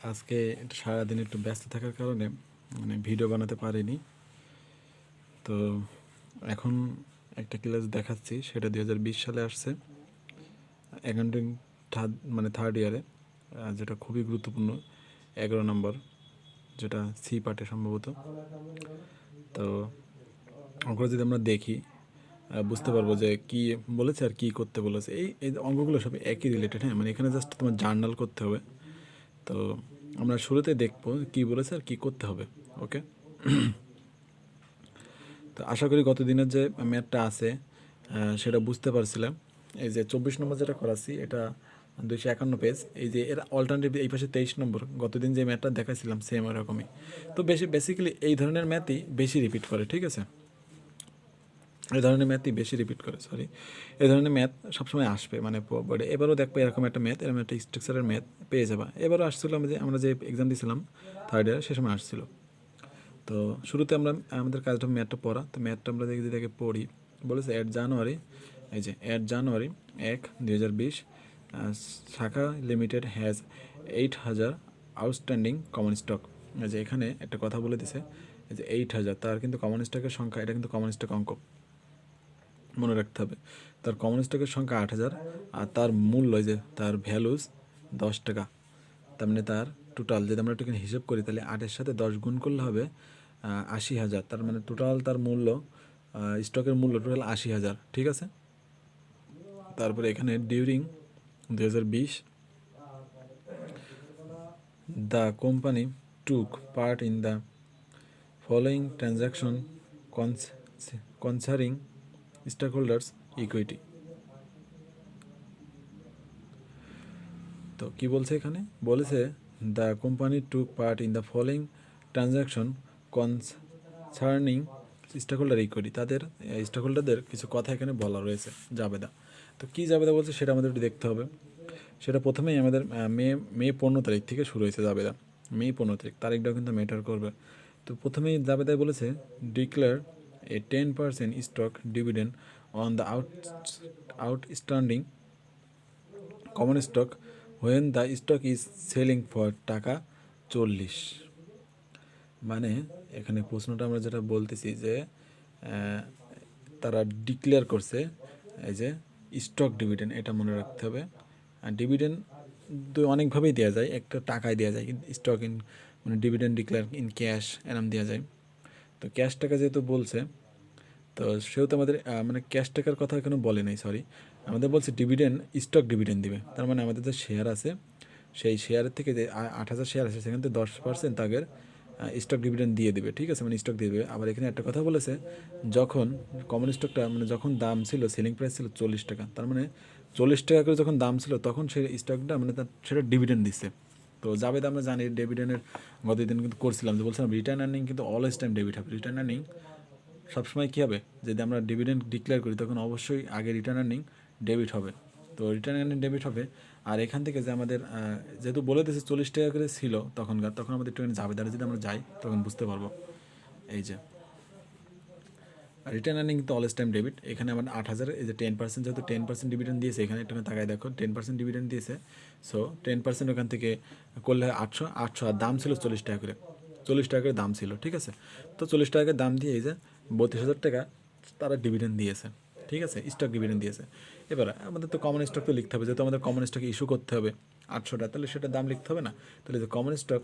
আজকে একটু সারাদিন একটু ব্যস্ত থাকার কারণে ভিডিও বানাতে পারিনি। তো এখন একটা ক্লাস দেখাচ্ছি, সেটা 2020 সালে আসছে, অ্যাকাউন্টিং থার্ড ইয়ারে, যেটা খুবই গুরুত্বপূর্ণ, 11 নম্বর, যেটা সি পার্টে সম্ভবত। তো অঙ্কটা যদি আমরা দেখি বুঝতে পারবো যে কি বলেছে আর কি করতে বলেছে। এই অঙ্কগুলো সব একই রিলেটেড। হ্যাঁ, এখানে জাস্ট তোমার জার্নাল করতে হবে। তো আমরা শুরুতে দেখবো কি বলেছে আর কি করতে হবে। ওকে, তো আশা করি গত দিনের যে ম্যাথটা আছে সেটা বুঝতে পারছিলাম। এই যে 24 নম্বর যেটা করাচ্ছি, এটা 251 পেজ। এই যে এর অল্টারনেটিভ এই পাশে 23 নম্বর, গতদিন যে ম্যাথটা দেখাইছিলাম সেম ওরকমই। তো বেসিক্যালি এই ধরনের ম্যাথই বেশি রিপিট করে, ঠিক আছে? এই ধরনের ম্যাথই বেশি রিপিট করে, এই ধরনের ম্যাথ সবসময় আসবে বোর্ডে। এবারও দেখবো এরকম একটা ম্যাথ, এরকম একটা স্ট্রাকচারের ম্যাথ পেয়ে যাবা। এবারও আসছিল, আমরা যে এক্সাম দিয়েছিলাম থার্ড ইয়ার, সে সময় আসছিল। তো শুরুতে আমাদের কাজটা ম্যাথটা পড়া। তো ম্যাথটা আমরা যদি দেখে পড়ি, বলেছে অ্যাট জানুয়ারি, এই যে অ্যাট জানুয়ারি 1, 2020 শাখা limited has 8,000 outstanding common stock. এই যে এখানে একটা কথা বলে দিছে, এই যে 8,000, তার কিন্তু কমন স্টকের সংখ্যা, এটা কিন্তু কমন স্টক অঙ্ক, মনে রাখতে হবে। তার কমন স্টকের সংখ্যা 8,000, আর তার মূল্য, যে তার ভ্যালুস 10 টাকা। তার তার টোটাল যদি আমরা একটু হিসেব করি, তাহলে 8-এর সাথে 10 গুণ করলে হবে 80,000। তার টোটাল তার মূল্য, স্টকের মূল্য টোটাল 80,000, ঠিক আছে? তারপরে এখানে during 2020 the company took part in the following transaction concerning stock holders equity. তো কি বলছে এখানে? বলেছে the company took part in the following transaction concerning stock holder equity. তাদের স্টক হোল্ডারদের কিছু কথা এখানে বলা রয়েছে, জাবেদা। তো কী জাবেদা বলছে সেটা আমাদের একটু দেখতে হবে। সেটা প্রথমেই আমাদের মে 15 তারিখ থেকে শুরু হয়েছে জাবেদা। মে 15 তারিখ, তারিখটাও কিন্তু ম্যাটার করবে। তো প্রথমেই জাবেদায় বলেছে declare A 10% stock dividend on the outstanding common stock when the stock is selling for টাকা 40। এখানে প্রশ্নটা আমরা যেটা বলতেছি যে তারা ডিক্লেয়ার করছে এই যে স্টক ডিভিডেন্ড, এটা মনে রাখতে হবে। আর ডিভিডেন্ড তো অনেকভাবেই দেওয়া যায়, একটা টাকায় দেওয়া যায়, কিন্তু stock in dividend declare in cash এরম দেওয়া যায়। তো ক্যাশ টাকা যেহেতু বলছে, তো সেহেতু আমাদের ক্যাশ টাকার কথা এখানে বলে নাই, আমাদের বলছে ডিভিডেন্ড, স্টক ডিভিডেন্ড দিবে। তার আমাদের যে শেয়ার আছে, সেই শেয়ারের থেকে যে 8,000 শেয়ার আছে, সেখান থেকে 10% তাদের স্টক ডিভিডেন্ড দিয়ে দেবে, ঠিক আছে? স্টক দিয়ে দেবে। আবার এখানে একটা কথা বলেছে, যখন কমন স্টকটা যখন দাম ছিল, সেলিং প্রাইস ছিল 40 টাকা, তার 40 টাকা করে যখন দাম ছিল, তখন সেই স্টকটা সেটা ডিভিডেন্ড দিচ্ছে। তো জাবেদ আমরা জানি ডিভিডেন্ডের গতদিন কিন্তু করছিলাম, যে বলছিলাম রিটার্ন আর্নিং কিন্তু অলওয়েজ টাইম ডেবিট হবে। রিটার্ন আর্নিং সবসময় কী হবে, যদি আমরা ডিভিডেন্ড ডিক্লেয়ার করি, তখন অবশ্যই আগে রিটার্ন আর্নিং ডেবিট হবে। তো রিটার্ন আর্নিং ডেবিট হবে। আর এখান থেকে যে আমাদের যেহেতু বলে দিয়েছে 40 টাকা করে ছিল তখন আমাদের একটুখানি জাবেদারে যদি আমরা যাই, তখন বুঝতে পারবো। এই যে রিটার্ন আর্নিং কিন্তু অলওয়েজ টাইম ডেবিট। এখানে আমার 8,000, এই যে 10%, যেহেতু 10% ডিভিডেন্ড দিয়েছে, এখানে একটু তাকায় দেখো 10% ডিভিডেন্ড দিয়েছে। সো 10% ওখান থেকে করলে 800, আর দাম ছিল 40 টাকা করে, 40 টাকা করে দাম ছিল, ঠিক আছে? তো 40 টাকা দাম দিয়ে এই যে 32,000 টাকা তারা ডিভিডেন্ড দিয়েছে, ঠিক আছে? স্টক ডিভিডেন্ড দিয়েছে। এবার আমাদের তো কমন স্টক তো লিখতে হবে, যেহেতু আমাদের কমন স্টক ইস্যু করতে হবে 800টা, তাহলে সেটা দাম লিখতে হবে না? তাহলে যে কমন স্টক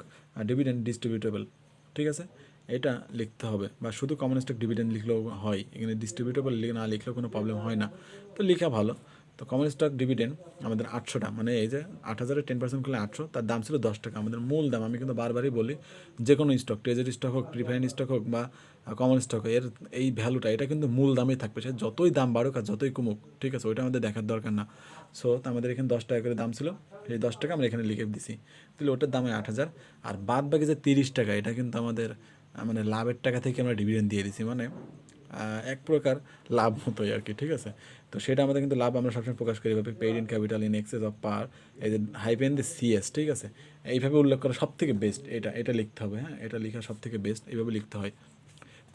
ডিভিডেন্ড ডিস্ট্রিবিউটেবল, ঠিক আছে, এটা লিখতে হবে। বা শুধু কমন স্টক ডিভিডেন্ড লিখলেও হয়, এখানে ডিস্ট্রিবিউটেবল না লিখলেও কোনো প্রবলেম হয় না, তো লেখা ভালো। তো কমন স্টক ডিভিডেন্ড আমাদের 800টা, এই যে 8,000-এর 10% করলে 800, তার দাম ছিল 10 টাকা। আমাদের মূল দাম, আমি কিন্তু বারবারই বলি, যে কোনো স্টক, ট্রেজারি স্টক হোক, প্রিফারেন্স স্টক হোক, বা কমন স্টক হোক, এর এই ভ্যালুটা, এটা কিন্তু মূল দামেই থাকবে, সে যতই দাম বাড়ুক আর যতই কমুক, ঠিক আছে? ওইটা আমাদের দেখার দরকার না। সো আমাদের এখানে 10 টাকা করে দাম ছিল, এই 10 টাকা আমরা এখানে লিখে দিছি, তাহলে ওটার দাম 8,000। আর বাদ বাকি যে 30 টাকা, এটা কিন্তু আমাদের লাভের টাকা থেকে আমরা ডিভিডেন্ড দিয়ে দিছি, এক প্রকার লাভ মতোই আর কি, ঠিক আছে? তো সেটা আমাদের কিন্তু লাভ আমরা সবসময় প্রকাশ করি ভাবে paid in capital in excess of par, এই যে হাইপেন দি সিএস, ঠিক আছে? এইভাবে উল্লেখ করা সব থেকে বেস্ট, এটা লিখতে হবে। হ্যাঁ, এটা লেখা সব থেকে বেস্ট, এইভাবে লিখতে হয়,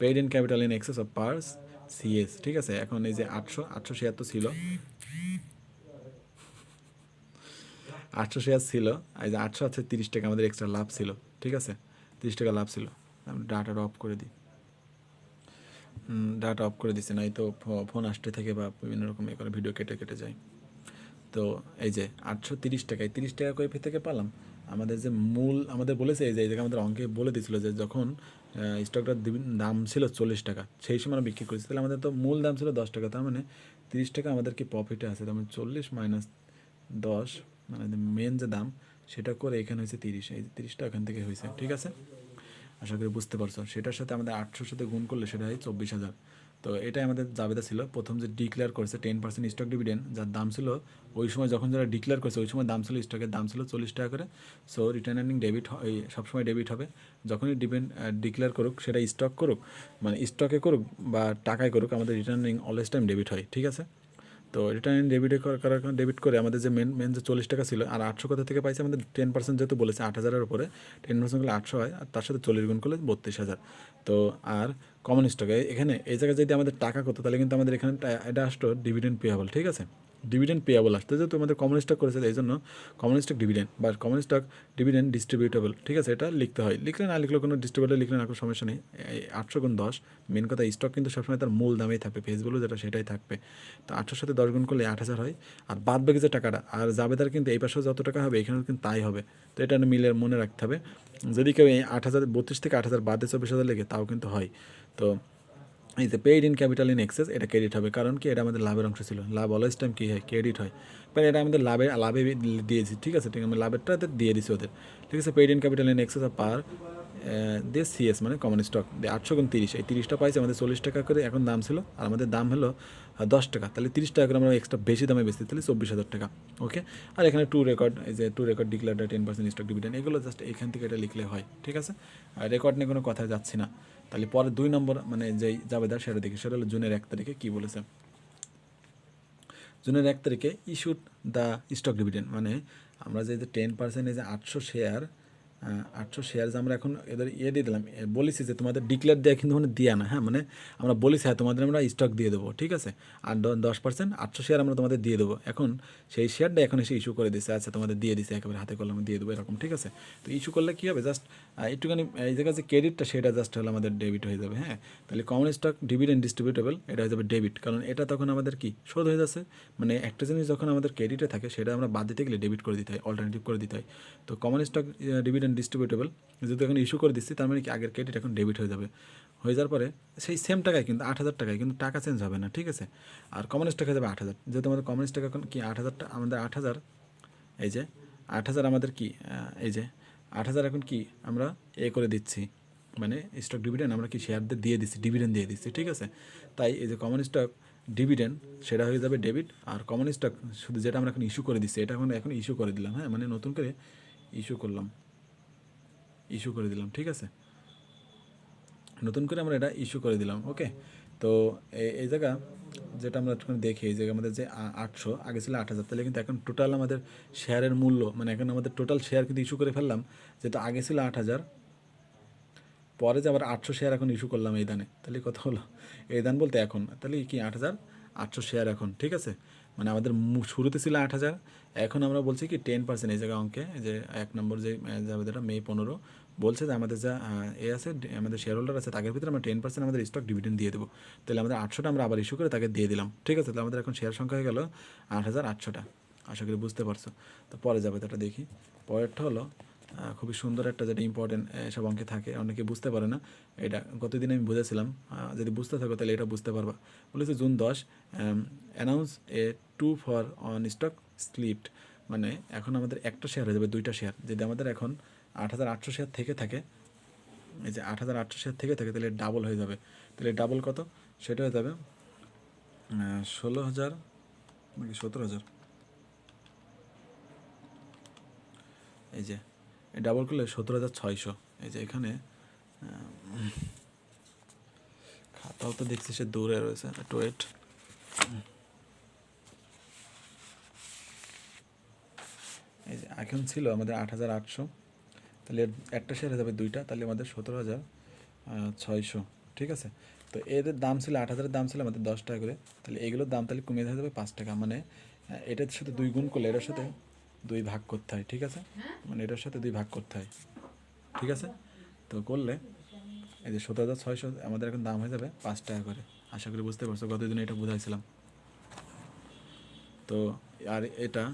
paid in capital in excess of per CS, ঠিক আছে? এখন এই যে 800 শেয়ার তো ছিল, 800 শেয়ার ছিল, এই যে 800 আছে 30 টাকা আমাদের এক্সট্রা লাভ ছিল, ঠিক আছে, 30 টাকা লাভ ছিল। আমি ডাটাটা অফ করে দিই, ডাটা অফ করে দিচ্ছি, নাই তো ফোন আসতে থাকে বা বিভিন্ন রকম এ করে ভিডিও কেটে কেটে যায়। তো এই যে 830 টাকায় 30 টাকা করে থেকে পেলাম। আমাদের যে মূল আমাদের বলেছে এই যে এই জায়গায় আমাদের অঙ্কে বলে দিয়েছিল যে যখন স্টকটার দাম ছিল 40 টাকা সেই সময় আমরা বিক্রি করেছি, তাহলে আমাদের তো মূল দাম ছিল 10 টাকা, তার মানে 30 টাকা আমাদের কি প্রফিটে আছে, তার মানে 40 মাইনাস 10 মানে মেন যে দাম সেটা করে এখানে হয়েছে 30, এই 30 টাকা এখান থেকে হয়েছে, ঠিক আছে, আশা করি বুঝতে পারছো। সেটার সাথে আমাদের 800 সাথে গুণ করলে সেটা হয় 24,000। তো এটাই আমাদের জাবেদা ছিল প্রথম যে ডিক্লেয়ার করেছে 10% স্টক ডিভিডেন্ড, যার দাম ছিল ওই সময় যখন যারা ডিক্লেয়ার করেছে ওই সময় দাম ছিল স্টকের দাম ছিল 40 টাকা করে। সো রিটার্ন আর্নিং ডেবিট সবসময় ডেবিট হবে যখনই ডিক্লেয়ার করুক, সেটা স্টক করুক মানে স্টকে করুক বা টাকায় করুক, আমাদের return earning always time debit হয়, ঠিক আছে। তো রিটার্ন ডেবিট করে আমাদের যে মেন যে 40 টাকা ছিল, আর 800 কোথা থেকে পাইছে আমাদের 10% যেহেতু বলেছে 8,000-এর উপরে 10% করলে 800 হয়, আর তার সাথে 40 গুণ করলে 32,000। তো আর কমন স্টকে এখানে এই জায়গায় যদি আমাদের টাকা করতো তাহলে কিন্তু আমাদের এখানে এটা আসতো ডিভিডেন্ড পেয়াবল, ঠিক আছে, ডিভিডেন্ড পেয়াবল আসতো, যেহেতু আমাদের কমন স্টক করেছে এই জন্য কমন স্টক ডিভিডেন্ড বা কমন স্টক ডিভিডেন্ড ডিস্ট্রিবিউটেবল, ঠিক আছে, এটা লিখতে হয়, লিখলে না লিখলেও কোনো ডিস্ট্রিবিউটেবল লিখলে না কোনো সমস্যা নেই। 800 গুণ 10, মেন কথা স্টক কিন্তু সবসময় তার মূল দামেই থাকবে, ফেসগুলো যেটা সেটাই থাকবে। তো 800 সাথে 10 গুণ করলে 8,000 হয়, আর বাদ বাকি যে টাকাটা আর জাবেদার কিন্তু এই পাশেও যত টাকা হবে এখানেও কিন্তু তাই হবে। তো এটা মিলে মনে রাখতে হবে, যদি কেউ এই 8,032 থেকে 8,000 বাদে 24,000 লেগে তাও কিন্তু হয়। তো এই যে paid in capital in access এটা ক্রেডিট হবে, কারণ কি এটা আমাদের লাভের অংশ ছিল, লাভ অলওয়েজ টাইম কী হয় ক্রেডিট হয়, মানে এটা আমাদের লাভে দিয়েছি, ঠিক আছে, ঠিক আমি লাভেরটা দিয়ে দিছি ওদের, ঠিক আছে। Paid in capital in excess of par দিয়ে সিএস মানে কমন স্টক দিয়ে 800 গুণ 30, এই 30টা পাইছে আমাদের 40 টাকা করে এখন দাম ছিল, আর আমাদের দাম হলো 10 টাকা, তাহলে 30 টাকা করে আমরা এক্সট্রা বেশি দামে বেশি, তাহলে 24,000 টাকা, ওকে। আর এখানে টু রেকর্ড, এই যে two record declare 10% stock dividend, এগুলো জাস্ট এখান থেকে এটা লিখলে হয়, ঠিক আছে। আর রেকর্ড নিয়ে কোনো কথা যাচ্ছি না। তাহলে পরে 2 নম্বর মানে যেই জাবেদার সেটা দেখি, সেটা হলো জুনের 1 তারিখে কী বলেছে। জুনের 1 তারিখে ইস্যুড দ্য স্টক ডিভিডেন্ড, মানে আমরা যে 10% এই যে 800 শেয়ার যে আমরা এখন এদের দিয়ে দিলাম, বলেছি যে তোমাদের ডিক্লেয়ার দেওয়া কিন্তু মানে দেওয়া না, হ্যাঁ, মানে আমরা বলেছি হ্যাঁ তোমাদের আমরা স্টক দিয়ে দেবো, ঠিক আছে, আর 10% 800 শেয়ার আমরা তোমাদের দিয়ে দেবো, এখন সেই শেয়ারটা এখন এসে ইস্যু করে দিচ্ছে, আচ্ছা তোমাদের দিয়ে দিচ্ছে একেবারে হাতে কলমে দিয়ে দেবো এরকম, ঠিক আছে। তো ইস্যু করলে কী হবে, জাস্ট একটুখানি এই জায়গায় যে ক্রেডিটটা সেটা জাস্ট হলে আমাদের ডেবিট হয়ে যাবে, হ্যাঁ। তাহলে কমন স্টক ডিভিডেন্ড ডিস্ট্রিবিউটেবল এটা হয়ে যাবে ডেবিট, কারণ এটা তখন আমাদের কি শোধ হয়ে যাচ্ছে, মানে একটা জিনিস যখন আমাদের ক্রেডিটে থাকে সেটা আমরা বাদ দিতে গেলে ডেবিট করে দিতে হয়, অল্টারনেটিভ করে দিতে হয়। তো কমন স্টক ডিভিডেন্ড ডিস্ট্রিবিউটেবল যেহেতু এখন ইস্যু করে দিচ্ছি, তার মানে কি আগের ক্রেডিট এখন ডেবিট হয়ে যাবে, হয়ে যাওয়ার পরে সেই সেম টাকায় কিন্তু 8,000 টাকায় কিন্তু টাকা চেঞ্জ হবে না, ঠিক আছে। আর কমন স্টক হয়ে যাবে 8,000, যেহেতু আমাদের কমন স্টক এখন কি 8,000টা আমাদের 8,000, এই যে 8,000 আমাদের কি এই যে 8,000 এখন কি আমরা করে দিচ্ছি, মানে স্টক ডিভিডেন্ড আমরা কি শেয়ারদের দিয়ে দিচ্ছি, ডিভিডেন্ড দিয়ে দিচ্ছি, ঠিক আছে। তাই এই যে কমন স্টক ডিভিডেন্ড সেটা হয়ে যাবে ডেবিট, আর কমন স্টক শুধু যেটা আমরা এখন ইস্যু করে দিচ্ছি এটা এখন ইস্যু করে দিলাম, হ্যাঁ, মানে নতুন করে ইস্যু করে দিলাম, ঠিক আছে, নতুন করে আমরা এটা ইস্যু করে দিলাম, ওকে। তো এই জায়গা যেটা আমরা একটুখানি দেখি, এই জায়গায় আমাদের যে 800 আগে ছিল 8,000, তাহলে কিন্তু এখন টোটাল আমাদের শেয়ারের মূল্য মানে এখন আমাদের টোটাল শেয়ার কিন্তু ইস্যু করে ফেললাম, যেহেতু আগে ছিল 8,000, পরে যে আবার 800 শেয়ার এখন ইস্যু করলাম এই দানে, তাহলে কত হলো, এই দান বলতে এখন তাহলে কি 8,800 শেয়ার এখন, ঠিক আছে, মানে আমাদের শুরুতে ছিল 8,000, এখন আমরা বলছি কি 10% এই জায়গায় অঙ্কে যে 1 নম্বর যে জাবেদাটা মে 15 বলছে যে আমাদের যা আছে আমাদের শেয়ার হোল্ডার আছে তাদের ভিতরে আমরা 10% আমাদের স্টক ডিভিডেন্ড দিয়ে দেবো, তাহলে আমাদের 800টা আমরা আবার ইস্যু করে তাকে দিয়ে দিলাম, ঠিক আছে। তাহলে আমাদের এখন শেয়ার সংখ্যা হয়ে গেল 8,800টা, আশা করি বুঝতে পারছো। তো পরে জাবেদাটা দেখি, পরেরটা হলো খুবই সুন্দর একটা, যেটা ইম্পর্টেন্ট এসব অঙ্কে থাকে, অনেকে বুঝতে পারে না, এটা গতদিন আমি বুঝেছিলাম, যদি বুঝতে থাকো তাহলে এটা বুঝতে পারবা। বলেছে June 10 announce A 2 for on stock slipped, মানে এখন আমাদের একটা শেয়ার হয়ে যাবে 2টা শেয়ার, যদি আমাদের এখন 8,800 শেয়ার থেকে থাকে, এই যে 8,800 শেয়ার থেকে থাকে তাহলে ডাবল হয়ে যাবে, তাহলে ডাবল কত, সেটা হয়ে যাবে 16,000 নাকি 17,000, এই যে ডাবল করলে 17,600, এই যে এখানে খাতাও তো দেখছি সে দূরে রয়েছে, একটু ওয়েট, এই যে এখন ছিল আমাদের 8,800, তাহলে একটা শেয়ার হয়ে যাবে 2টা, তাহলে আমাদের 17,600, ঠিক আছে। তো এদের দাম ছিল 8,000-এর দাম ছিল আমাদের 10 টাকা করে, তাহলে এগুলোর দাম তাহলে কমে হয়ে যাবে 5 টাকা, মানে এটার সাথে 2 গুণ করলে এটার সাথে 2 ভাগ করতে হয়, ঠিক আছে, মানে এটার সাথে 2 ভাগ করতে হয়, ঠিক আছে। তো করলে এই যে 17,600 আমাদের এখন দাম হয়ে যাবে 5 টাকা করে। আশা করি বুঝতে পারছো, গতদিন এটা বুঝাইছিলাম। তো আর এটা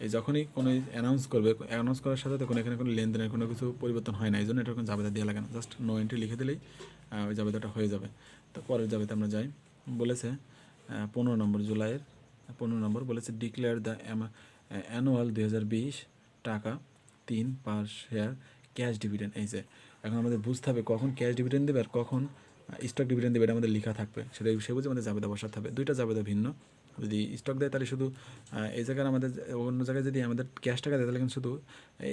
এই যখনই কোনো অ্যানাউন্স করবে, অ্যানাউন্স করার সাথে তো কোনো এখানে কোনো লেনদেনের কোনো কিছু পরিবর্তন হয় না, এই জন্য এটা কোনো জাবেদা দেওয়া লাগে না, জাস্ট নো এন্ট্রি লিখে দিলেই ওই জাবেদাটা হয়ে যাবে। তো পরের জাবেদা আমরা যাই। বলেছে 15 নম্বর জুলাইয়ের 15 নম্বর বলেছে ডিক্লেয়ার দ্য অ্যানুয়াল 2020 টাকা 3 পার শেয়ার ক্যাশ ডিভিডেন্ড। এই যে এখন আমাদের বুঝতে হবে কখন ক্যাশ ডিভিডেন্ড দেবে আর কখন স্টক ডিভিডেন্ড দেবে, এটা আমাদের লেখা থাকবে, সেটা সে বুঝে আমাদের জাবেদা বসাতে হবে। দুইটা জাবেদা ভিন্ন। যদি স্টক দেয় তাহলে শুধু এই জায়গায় আমাদের, অন্য জায়গায় যদি আমাদের ক্যাশ টাকা দেয় তাহলে কিন্তু শুধু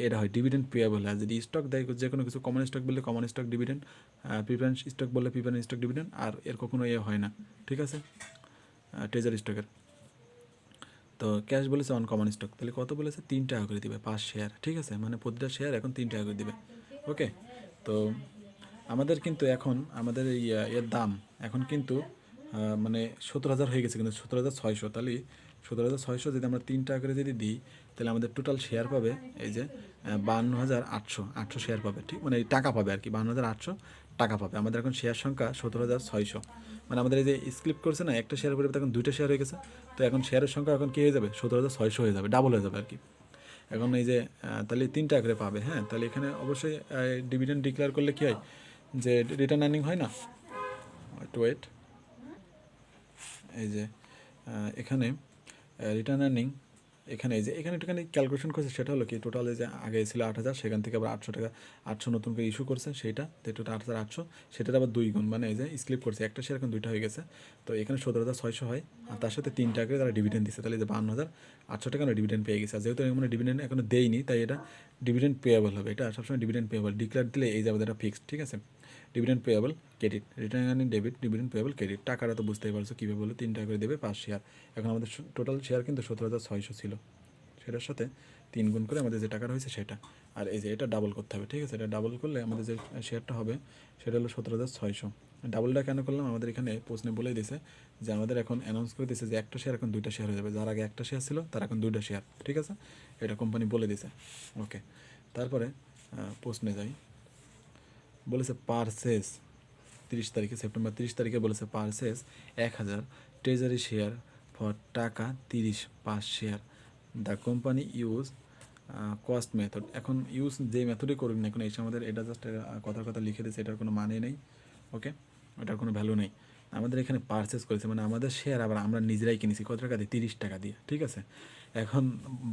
এটা হয় ডিভিডেন্ড পেয়াবল। আর যদি স্টক দেয় যে কোনো কিছু, কমন স্টক বললে common stock dividend, preference stock বললে প্রিফারেন্স স্টক ডিভিডেন্ড, আর এর কখনো হয় না, ঠিক আছে, ট্রেজারি স্টকের। তো ক্যাশ বলেছে অন কমন স্টক, তাহলে কত বলেছে 3 টাকা করে দিবে 5 শেয়ার, ঠিক আছে, মানে প্রতিটা শেয়ার এখন 3 টাকা করে দিবে। ওকে, তো আমাদের কিন্তু এখন আমাদের এই এর দাম এখন কিন্তু মানে 17,000 হয়ে গেছে, কিন্তু 17,600, তাহলে 17,600 যদি আমরা 3 টাকা করে যদি দিই তাহলে আমাদের টোটাল শেয়ার পাবে এই যে 52,800 শেয়ার পাবে, ঠিক মানে টাকা পাবে আর কি, 52,800 টাকা পাবে। আমাদের এখন শেয়ার সংখ্যা 17,600, মানে আমাদের এই যে স্ক্রিপ্ট করছে না, একটা শেয়ার পরিবর্তে এখন 2টা শেয়ার হয়ে গেছে। তো এখন শেয়ারের সংখ্যা এখন কী হয়ে যাবে, 17,600 হয়ে যাবে, ডাবল হয়ে যাবে আর কি। এখন এই যে তাহলে 3 টাকা করে পাবে। হ্যাঁ, তাহলে এখানে অবশ্যই ডিভিডেন্ড ডিক্লেয়ার করলে কী হয়, যে রিটার্ন আর্নিং হয় না, ওয়েট, এই যে এখানে রিটার্ন আর্নিং, এখানে এই যে এখানে একটুখানি ক্যালকুলেশন করছে, সেটা হলো কি টোটাল এই যে আগে ছিল 8,000, সেখান থেকে আবার 800 টাকা 800 নতুন করে ইস্যু করছে, সেইটা তো টোটাল 8,800, সেটার আবার 2 গুণ, মানে এই যে স্লিপ করছে, একটা শেয়ার এখন 2টা হয়ে গেছে। তো এখানে 17,600 হয়, আর তার সাথে 3 টাকা করে তারা ডিভিডেন্ড দিচ্ছে, তাহলে যে 52,800 টাকা ডিভিডেন্ড পেয়ে গেছে। আর যেহেতু এমন ডিভিডেন্ড এখনো দেয়নি, তাই এটা ডিভিডেন্ড পেয়েবল হবে, এটা সবসময় ডিভিডেন্ড পেয়েবল ডিক্লেয়ার দিলে এই যাবে, এটা ফিক্সড, ঠিক আছে। Dividend payable credit, return earning debit, dividend payable credit, টাকাটা তো বুঝতেই পারছো কীভাবে বলে 3 টাকা করে দেবে 5 শেয়ার। এখন আমাদের টোটাল শেয়ার কিন্তু 17,600 ছিল, সেটার সাথে 3 গুণ করে আমাদের যে টাকাটা হয়েছে সেটা, আর এই যে এটা ডাবল করতে হবে, ঠিক আছে, এটা ডাবল করলে আমাদের যে শেয়ারটা হবে সেটা হলো 17,600। ডাবলটা কেন করলাম, আমাদের এখানে প্রশ্নে বলে দিয়েছে যে আমাদের এখন অ্যানাউন্স করে দিয়েছে যে একটা শেয়ার এখন 2টা শেয়ার হয়ে যাবে, যার আগে একটা শেয়ার ছিল তার এখন 2টা শেয়ার, ঠিক আছে, এটা কোম্পানি বলে দিয়েছে। ওকে, তারপরে প্রশ্নে যাই। বলেছে পারচেস 30 তারিখে, সেপ্টেম্বর 30 তারিখে বলেছে পারচেস 1,000 ট্রেজারি শেয়ার ফর টাকা 30 5 share. The company use cost method. এখন ইউজ যে মেথডই করুক না এখন, এসে আমাদের এটা জাস্ট কথার কথা লিখে দিয়েছে, এটার কোনো মানে নেই। ওকে, এটার কোনো ভ্যালু নেই। আমাদের এখানে পারচেস করেছে মানে আমাদের শেয়ার আবার আমরা নিজেরাই কিনেছি, কত টাকা দিয়ে, 30 টাকা দিয়ে, ঠিক আছে। এখন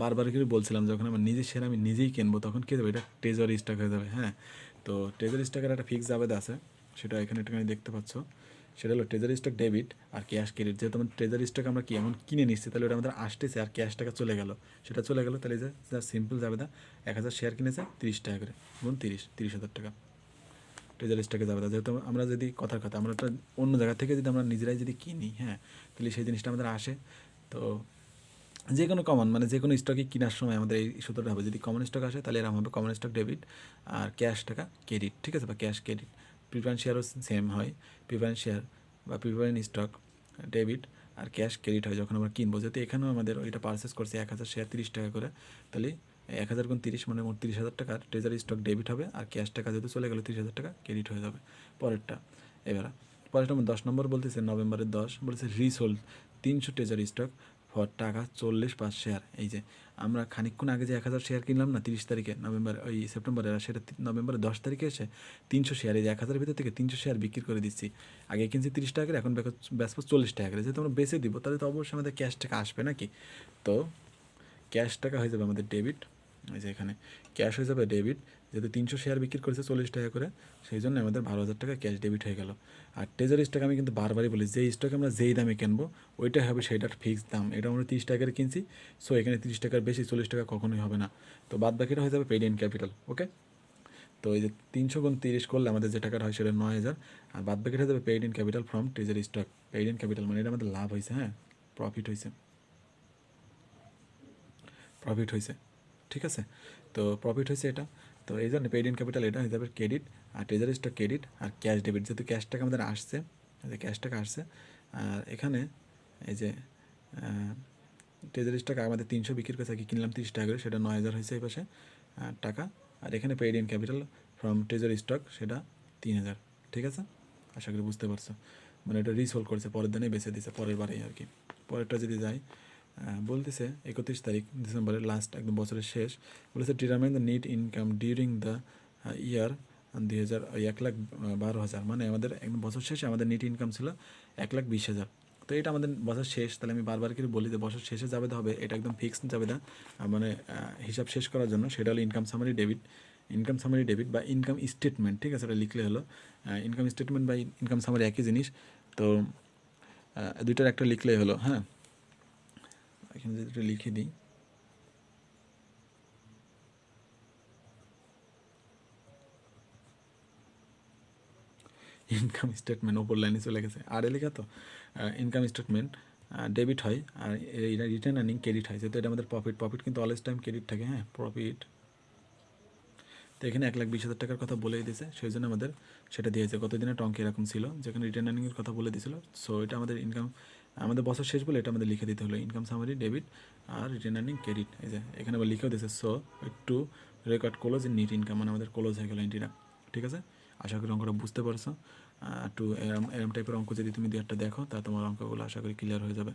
বারবার করে বলছিলাম যখন আমার নিজের শেয়ার আমি নিজেই কিনবো তখন কী যাবে, এটা ট্রেজারি স্টক হয়ে যাবে। হ্যাঁ, তো ট্রেজারি স্টকের একটা ফিক্স জাবেদা আছে, সেটা এখানে একটুখানি দেখতে পাচ্ছ, সেটা হলো ট্রেজারি স্টক ডেবিট আর ক্যাশ ক্রেডিট। যেহেতু আমাদের ট্রেজারি স্টক আমরা কি এমন কিনে নিচ্ছি, তাহলে ওটা আমাদের আসতেছে আর ক্যাশ টাকা চলে গেল, সেটা চলে গেল, তাহলে যে সিম্পল জাবেদা 1,000 শেয়ার কিনেছে 30 টাকা করে, গুণ 30,000 টাকা ট্রেজারি স্টকে জাবেদা। যেহেতু আমরা যদি কথার কথা আমরা একটা অন্য জায়গা থেকে যদি আমরা নিজেরাই যদি কিনি, হ্যাঁ, তাহলে সেই জিনিসটা আমাদের আসে। তো যে কোনো কমন মানে যে কোনো স্টকে কেনার সময় আমাদের এই সূত্রটা হবে, যদি কমন স্টক আসে তাহলে এরকম হবে কমন স্টক ডেবিট আর ক্যাশ টাকা ক্রেডিট, ঠিক আছে, বা ক্যাশ ক্রেডিট। প্রিফারেন্স শেয়ারও সেম হয়, প্রিফারেন্স শেয়ার বা প্রিফারেন্স স্টক ডেবিট আর ক্যাশ ক্রেডিট হয় যখন আমরা কিনবো। যেহেতু এখানেও আমাদের ওইটা পারচেস করছে 1,000 শেয়ার 30 টাকা করে, তাহলে 1,000 গুণ 30 মানে মোট 30,000 টাকার ট্রেজারি স্টক ডেবিট হবে, আর ক্যাশ টাকা যেহেতু চলে গেলো 30,000 টাকা ক্রেডিট হয়ে যাবে। পরেরটা পরেরটা 10 নম্বর বলতেছে নভেম্বরের 10 বলেছে রিসোল্ড 300 ট্রেজারি স্টক ফর টাকা 40 5 শেয়ার। এই যে আমরা খানিকক্ষণ আগে যে 1,000 শেয়ার কিনলাম না 30 তারিখে ওই সেপ্টেম্বরের, সেটা নভেম্বরের 10 তারিখে এসে 300 শেয়ার, এই যে 1,000 ভিতর থেকে 300 শেয়ার বিক্রি করে দিচ্ছি। আগে কিনছি 30 টাকা করে, এখন বেচবো 40 টাকা করে। যেহেতু আমরা বেচে দিব তাহলে তো অবশ্যই আমাদের ক্যাশ টাকা আসবে নাকি। তো ক্যাশ টাকা হয়ে যাবে আমাদের ডেবিট, এই যে এখানে ক্যাশ হয়ে যাবে ডেবিট, যেহেতু 300 শেয়ার বিক্রি করেছে 40 টাকা করে, সেই জন্য আমাদের 12,000 টাকা ক্যাশ ডেবিট হয়ে গেল। আর ট্রেজারি স্টক আমি কিন্তু বারবারই বলি, যেই স্টক আমরা যেই দামে কিনবো ওইটাই হবে সেইটার ফিক্সড দাম। এটা আমরা 30 টাকার কিনছি, সো এখানে 30 টাকার বেশি 40 টাকা কখনোই হবে না। তো বাদ বাকিটা হয়ে যাবে পেইড ইন ক্যাপিটাল। ওকে, তো এই যে 300 গুণ 30 করলে আমাদের যে টাকাটা হয় সেটা 9,000, আর বাদ বাকিটা হয়ে যাবে paid in capital from treasury stock. Paid in capital মানে এটা আমাদের লাভ হয়েছে, হ্যাঁ, প্রফিট হয়েছে, প্রফিট হয়েছে, ঠিক আছে। তো প্রফিট হয়েছে এটা, তো এই জন্য পেইড ইন ক্যাপিটাল এটা হয়ে যাবে ক্রেডিট, আর ট্রেজারি স্টক ক্রেডিট আর ক্যাশ ডেবিট। যেহেতু ক্যাশ টাকা আমাদের আসছে, এই যে ক্যাশ টাকা আসছে, আর এখানে এই যে ট্রেজারি স্টক আমাদের 300 বিক্রি করেছে, কি কিনলাম 30 টাকা করে, সেটা 9000 হয়েছে এই পাশে টাকা। আর এখানে paid in capital from treasury stock সেটা 3000। ঠিক আছে, আশা করি বুঝতে পারছো। মানে এটা রিসোল্ড করেছে, পরের দিনে বেঁচে দিছে, পরের বারেই আর কি। পরেরটা যদি যাই, বলতেছে 31 তারিখ ডিসেম্বরের লাস্ট, একদম বছরের শেষ, বলেছে determine the net income during the year 1,12,000। মানে আমাদের একদম বছর শেষে আমাদের নেট ইনকাম ছিল 1,20,000। তো এটা আমাদের বছর শেষ, তাহলে আমি বারবার করে বলি যে বছর শেষে যাবে হবে, এটা একদম ফিক্সড যাবে না, মানে হিসাব শেষ করার জন্য। সেটা হলো income summary debit, income summary debit বা ইনকাম স্টেটমেন্ট। ঠিক আছে, এটা লিখলে হলো ইনকাম স্টেটমেন্ট বা ইনকাম সামারি একই জিনিস। তো দুইটার একটা লিখলেই হলো। হ্যাঁ, এখানে যদি একটু লিখে দিই, ইনকাম স্টেটমেন্ট ওপর লাইনে চলে গেছে, আর এ লেখা তো ইনকাম স্টেটমেন্ট ডেবিট হয়, আর এটা রিটার্ন আর্নিং ক্রেডিট হয়। যেহেতু এটা আমাদের প্রফিট, প্রফিট কিন্তু অলওয়েজ টাইম ক্রেডিট থাকে। হ্যাঁ, প্রফিট। তো এখানে 1,20,000 টাকার কথা বলেই দিয়েছে, সেই জন্য আমাদের সেটা দিয়েছে। কত দিনের টঙ্ক এরকম ছিল, যেখানে রিটার্ন আর্নিংয়ের কথা বলে দিয়েছিল। সো এটা আমাদের ইনকাম, আমাদের বছর শেষ বলে এটা আমাদের লিখে দিতে হলো ইনকাম সামারি ডেবিট আর রিটার্ন আর্নিং ক্রেডিট। এই যে এখানে আবার লিখেও দিয়েছে, সো একটু record close in NEET income, মানে আমাদের ক্লোজ হয়ে গেল এন্ট্রিটা। ঠিক আছে, আশা করি অঙ্কটা বুঝতে পারছো। একটু এরম টাইপের অঙ্ক যদি তুমি 2-1টা দেখো, তা তোমার অঙ্কগুলো আশা করি ক্লিয়ার হয়ে যাবে।